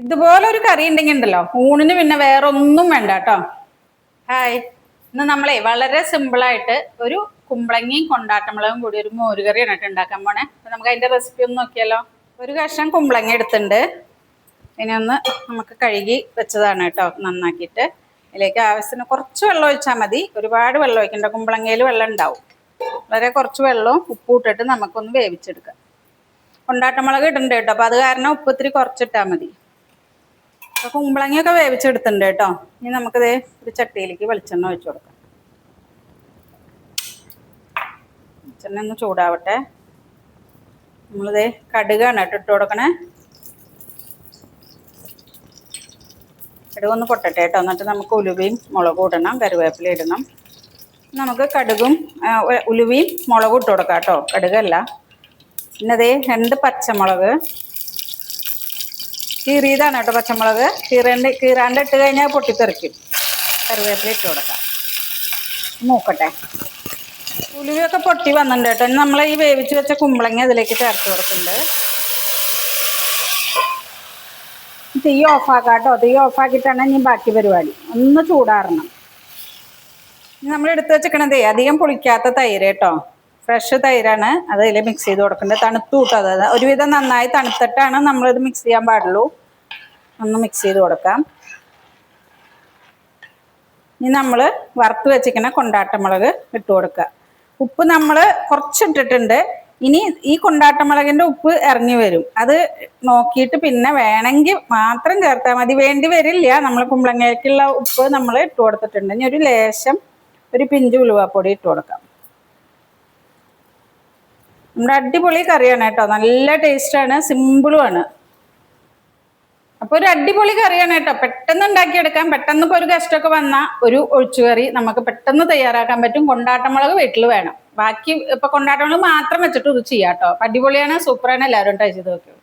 ഇതുപോലൊരു കറി ഉണ്ടെങ്കിൽ ഉണ്ടല്ലോ ഊണിന് പിന്നെ വേറെ ഒന്നും വേണ്ട കേട്ടോ. ഹായ്, ഇന്ന് നമ്മളെ വളരെ സിമ്പിളായിട്ട് ഒരു കുമ്പളങ്ങയും കൊണ്ടാട്ടമുളകും കൂടി ഒരു മോരുകറിയാണ് കേട്ടോ ഉണ്ടാക്കാൻ പോണേ. അപ്പം നമുക്ക് അതിൻ്റെ റെസിപ്പി ഒന്ന് നോക്കിയാലോ. ഒരു കഷ്ണം കുമ്പളങ്ങ എടുത്തിട്ടുണ്ട്. ഇനി ഒന്ന് നമുക്ക് കഴുകി വെച്ചതാണ് കേട്ടോ നന്നാക്കിയിട്ട്. ഇതിലേക്ക് ആവശ്യത്തിന് കുറച്ച് വെള്ളം ഒഴിച്ചാൽ മതി, ഒരുപാട് വെള്ളം ഒഴിക്കണ്ട. കുമ്പളങ്ങയിൽ വെള്ളം ഉണ്ടാവും. വളരെ കുറച്ച് വെള്ളവും ഉപ്പും ഇട്ടിട്ട് നമുക്കൊന്ന് വേവിച്ചെടുക്കാം. കൊണ്ടാട്ടമുളക് ഇടുന്നുണ്ട് കേട്ടോ, അപ്പം അത് കാരണം ഉപ്പ് ഇത്തിരി കുറച്ചിട്ടാൽ മതി. അപ്പോൾ കുമ്പളങ്ങയൊക്കെ വേവിച്ചെടുത്തിട്ടുണ്ട് കേട്ടോ. ഇനി നമുക്കിത് ഒരു ചട്ടിയിലേക്ക് വെളിച്ചെണ്ണ ഒഴിച്ചു കൊടുക്കാം. വെളിച്ചെണ്ണ ഒന്ന് ചൂടാവട്ടെ. നമ്മളിത് കടുകാണ് കേട്ടോ ഇട്ട് കൊടുക്കണേ. കടുകൊന്ന് പൊട്ടട്ടെ കേട്ടോ. എന്നിട്ട് നമുക്ക് ഉലുവയും മുളകും ഇടണം, കറിവേപ്പില ഇടണം. നമുക്ക് കടുകും ഉലുവയും മുളകും ഇട്ട് കൊടുക്കാം കേട്ടോ, കടുകല്ല. പിന്നെ അതേ 2 പച്ചമുളക് കീറിയതാണ് കേട്ടോ. പച്ചമുളക് കീറാണ്ട് ഇട്ട് കഴിഞ്ഞാൽ പൊട്ടിത്തെറിക്കും. കറിവേപ്പില ഇട്ട് കൊടുക്കാം, മൂക്കട്ടെ. ഉലുവയൊക്കെ പൊട്ടി വന്നിട്ടുണ്ട് കേട്ടോ. നമ്മൾ ഈ വേവിച്ച് വെച്ച കുമ്പളങ്ങ അതിലേക്ക് ചേർത്ത് കൊടുക്കുന്നുണ്ട്. തീ ഓഫാക്കാം കേട്ടോ. തീ ഓഫാക്കിയിട്ടാണ് ഇനി ബാക്കി പരിപാടി. ഒന്ന് ചൂടാറണം. നമ്മൾ എടുത്ത് വെച്ചിരിക്കണതേ അധികം പുളിക്കാത്ത തൈര് കേട്ടോ, ഫ്രഷ് തൈരാണ്. അത് അതിൽ മിക്സ് ചെയ്ത് കൊടുക്കേണ്ടത്. തണുത്ത് കൂട്ടും. അതായത് ഒരുവിധം നന്നായി തണുത്തിട്ടാണ് നമ്മളിത് മിക്സ് ചെയ്യാൻ പാടുള്ളൂ. ഒന്ന് മിക്സ് ചെയ്ത് കൊടുക്കാം. ഇനി നമ്മൾ വറുത്ത് വെച്ചിരിക്കുന്ന കൊണ്ടാട്ടമുളക് ഇട്ട് കൊടുക്കുക. ഉപ്പ് നമ്മൾ കുറച്ചിട്ടിട്ടുണ്ട്. ഇനി ഈ കൊണ്ടാട്ടമുളകിൻ്റെ ഉപ്പ് ഇറങ്ങി വരും. അത് നോക്കിയിട്ട് പിന്നെ വേണമെങ്കിൽ മാത്രം ചേർത്താൽ മതി. വേണ്ടി വരില്ല. നമ്മൾ കുമ്പളങ്ങയ്ക്കുള്ള ഉപ്പ് നമ്മൾ ഇട്ട് കൊടുത്തിട്ടുണ്ട്. ഇനി ഒരു ലേശം ഒരു പിഞ്ച് ഉലുവാപ്പൊടി ഇട്ട് കൊടുക്കാം. നമ്മുടെ അടിപൊളി കറിയാണ് കേട്ടോ. നല്ല ടേസ്റ്റാണ്, സിമ്പിളുമാണ്. അപ്പോൾ ഒരു അടിപൊളി കറിയാണ് കേട്ടോ. പെട്ടെന്ന് ഉണ്ടാക്കിയെടുക്കാം. പെട്ടെന്ന് ഇപ്പോൾ ഒരു ഗസ്റ്റൊക്കെ വന്നാൽ ഒരു ഒഴിച്ചുകറി നമുക്ക് പെട്ടെന്ന് തയ്യാറാക്കാൻ പറ്റും. കൊണ്ടാട്ടമുളക് വീട്ടിൽ വേണം. ബാക്കി ഇപ്പോൾ കൊണ്ടാട്ടമുളക് മാത്രം വെച്ചിട്ട് ഇത് ചെയ്യാം കേട്ടോ. അടിപൊളിയാണ്, സൂപ്പറാണ്. എല്ലാവരും ട്രൈ ചെയ്ത് നോക്കും.